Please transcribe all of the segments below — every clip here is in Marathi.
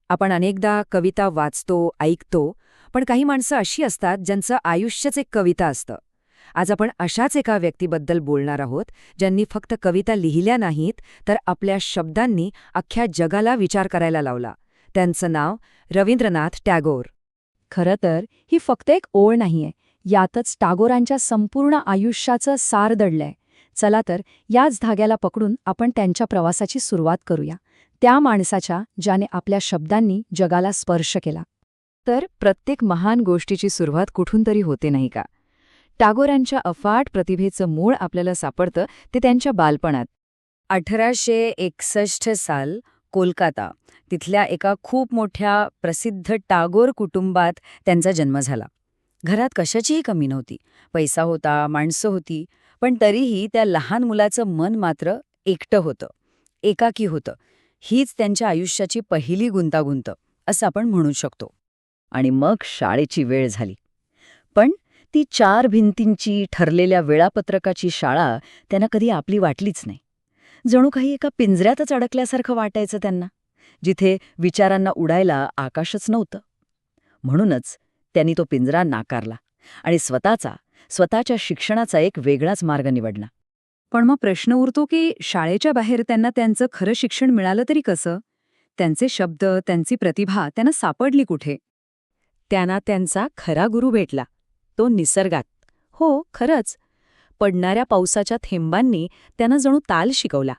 आपण अनेकदा कविता वाचतो, ऐकतो, पण काही माणसं अशी असतात ज्यांचं आयुष्यच एक कविता असतं. आज आपण अशाच एका व्यक्तीबद्दल बोलणार आहोत, ज्यांनी फक्त कविता लिहिल्या नाहीत, तर आपल्या शब्दांनी अख्ख्या जगाला विचार करायला लावला. त्यांचं नाव रवींद्रनाथ टागोर. खरं तर ही फक्त एक ओळ नाहीये, यातच टागोरांच्या संपूर्ण आयुष्याचं सार दडलंय. चला तर याच धाग्याला पकडून आपण त्यांच्या प्रवासाची सुरुवात करूया, त्या माणसाच्या ज्याने आपल्या शब्दांनी जगाला स्पर्श केला. तर प्रत्येक महान गोष्टीची सुरुवात कुठून तरी होते नाही का? टागोरांच्या अफाट प्रतिभेचं मूळ आपल्याला सापडतं ते त्यांच्या बालपणात. 1861 साल, कोलकाता. तिथल्या एका खूप मोठ्या प्रसिद्ध टागोर कुटुंबात त्यांचा जन्म झाला. घरात कशाचीही कमी नव्हती. पैसा होता, माणसं होती, पण तरीही त्या लहान मुलाचं मन मात्र एकटं होतं, एकाकी होतं. हीच त्यांच्या आयुष्याची पहिली गुंतागुंत असं आपण म्हणू शकतो. आणि मग शाळेची वेळ झाली. पण ती 4 भिंतींची ठरलेल्या वेळापत्रकाची शाळा त्यांना कधी आपली वाटलीच नाही. जणू काही एका पिंजऱ्यातच अडकल्यासारखं वाटायचं त्यांना, जिथे विचारांना उडायला आकाशच नव्हतं. म्हणूनच त्यांनी तो पिंजरा नाकारला आणि स्वतःच्या शिक्षणाचा एक वेगळाच मार्ग निवडला. पण मग प्रश्न उरतो की शाळेच्या बाहेर त्यांना त्यांचं खरं शिक्षण मिळालं तरी कसं? त्यांचे शब्द, त्यांची प्रतिभा त्यांना सापडली कुठे? त्यांना त्यांचा खरा गुरु भेटला, तो निसर्गात. हो, खरंच. पडणाऱ्या पावसाच्या थेंबांनी त्यांना जणू ताल शिकवला.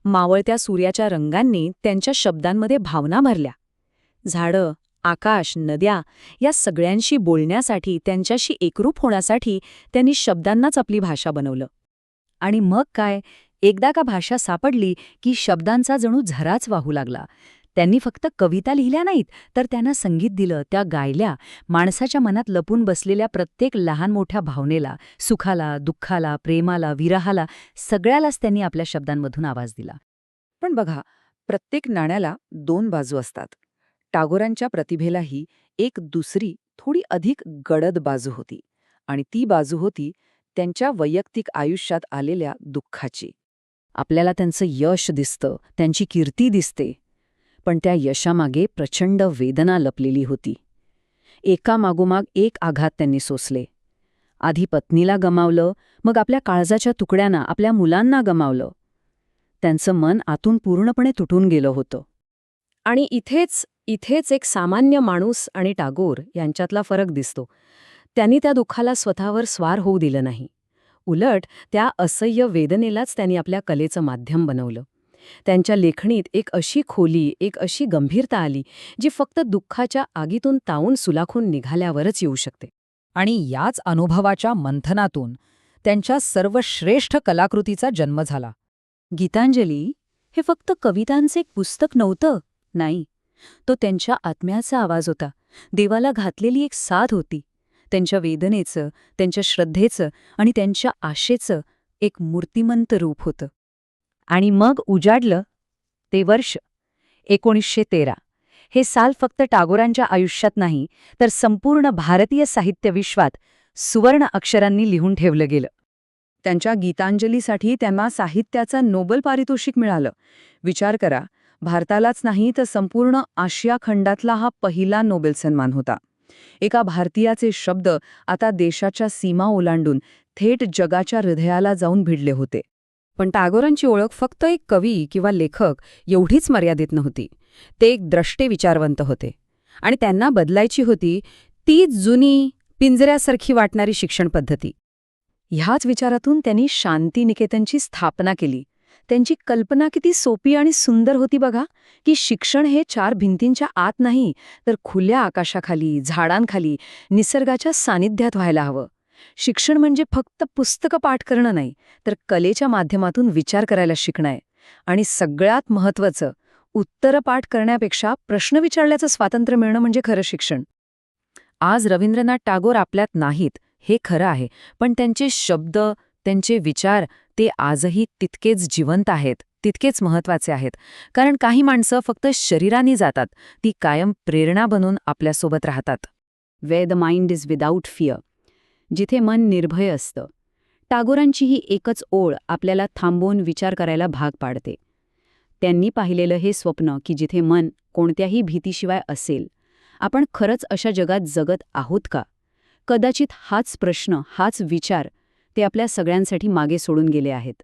मावळत्या सूर्याच्या रंगांनी त्यांच्या शब्दांमध्ये भावना भरल्या. झाडं, आकाश, नद्या या सगळ्यांशी बोलण्यासाठी, त्यांच्याशी एकरूप होण्यासाठी त्यांनी शब्दांनाच आपली भाषा बनवलं. आणि मग काय, एकदा का भाषा सापडली की शब्दांचा जणू झराच वाहू लागला. त्यांनी फक्त कविता लिहिल्या नाहीत, तर त्यांना संगीत दिलं, त्या गायल्या. माणसाच्या मनात लपून बसलेल्या प्रत्येक लहान मोठ्या भावनेला, सुखाला, दुःखाला, प्रेमाला, विरहाला, सगळ्यालाच त्यांनी आपल्या शब्दांमधून आवाज दिला. पण बघा, प्रत्येक नाण्याला 2 बाजू असतात. टागोरांच्या प्रतिभेलाही एक दुसरी, थोडी अधिक गडद बाजू होती. आणि ती बाजू होती त्यांच्या वैयक्तिक आयुष्यात आलेल्या दुःखाची. आपल्याला त्यांचं यश दिसतं, त्यांची कीर्ती दिसते, पण त्या यशामागे प्रचंड वेदना लपलेली होती. एकामागोमाग एक आघात त्यांनी सोसले. आधी पत्नीला गमावलं, मग आपल्या काळजाच्या तुकड्यांना, आपल्या मुलांना गमावलं. त्यांचं मन आतून पूर्णपणे तुटून गेलं होतं. आणि इथेच एक सामान्य माणूस आणि टागोर यांच्यातला फरक दिसतो. त्यांनी त्या दुःखाला स्वतःवर स्वार होऊ दिलं नाही. उलट त्या असह्य वेदनेलाच त्यांनी आपल्या कलेचं माध्यम बनवलं. त्यांच्या लेखणीत एक अशी खोली, एक अशी गंभीरता आली, जी फक्त दुःखाच्या आगीतून तावून सुलाखून निघाल्यावरच येऊ शकते. आणि याच अनुभवाच्या मंथनातून त्यांच्या सर्वश्रेष्ठ कलाकृतीचा जन्म झाला. गीतांजली हे फक्त कवितांचे एक पुस्तक नव्हतं. नाही, तो त्यांच्या आत्म्याचा आवाज होता. देवाला घातलेली एक साध होती. त्यांच्या वेदनेचं, त्यांच्या श्रद्धेचं आणि त्यांच्या आशेचं एक मूर्तिमंत रूप होतं. आणि मग उजाडलं ते वर्ष 1913. हे साल फक्त टागोरांच्या आयुष्यात नाही, तर संपूर्ण भारतीय साहित्य विश्वात सुवर्ण अक्षरांनी लिहून ठेवलं गेलं. त्यांच्या गीतांजलीसाठी त्यांना साहित्याचं नोबेल पारितोषिक मिळालं. विचार करा, भारतालाच नाही तर संपूर्ण आशिया खंडातला हा पहिला नोबेल सन्मान होता. एका भारतीयाचे शब्द आता देशाच्या सीमा ओलांडून थेट जगाच्या हृदयाला जाऊन भिडले होते. पण टागोरांची ओळख फक्त एक कवी किंवा लेखक एवढीच मर्यादित नव्हती. ते एक द्रष्टे विचारवंत होते. आणि त्यांना बदलायची होती ती जुनी, पिंजऱ्यासारखी वाटणारी शिक्षण पद्धती. ह्याच विचारातून त्यांनी शांतिनिकेतनची स्थापना केली. त्यांची कल्पना किती सोपी आणि सुंदर होती बघा, की शिक्षण हे 4 भिंतींच्या आत नाही, तर खुल्या आकाशाखाली, झाडांखाली, निसर्गाच्या सानिध्यात व्हायला हवं. शिक्षण म्हणजे फक्त पुस्तकं पाठ करणं नाही, तर कलेच्या माध्यमातून विचार करायला शिकणं आहे. आणि सगळ्यात महत्त्वाचं, उत्तरं पाठ करण्यापेक्षा प्रश्न विचारण्याचं स्वातंत्र्य मिळणं म्हणजे खरं शिक्षण. आज रवींद्रनाथ टागोर आपल्यात नाहीत, हे खरं आहे, पण त्यांचे शब्द, त्यांचे विचार ते आजही तितकेच जिवंत आहेत, तितकेच महत्त्वाचे आहेत. कारण काही माणसं फक्त शरीराने जातात, ती कायम प्रेरणा बनून आपल्यासोबत राहतात. Where the mind is without fear, जिथे मन निर्भय असतं. टागोरांची ही एकच ओळ आपल्याला थांबवून विचार करायला भाग पाडते. त्यांनी पाहिलेलं हे स्वप्न की जिथे मन कोणत्याही भीतीशिवाय असेल, आपण खरंच अशा जगात जगत आहोत का? कदाचित हाच प्रश्न, हाच विचार ते आपल्या सगळ्यांसाठी मागे सोडून गेले आहेत.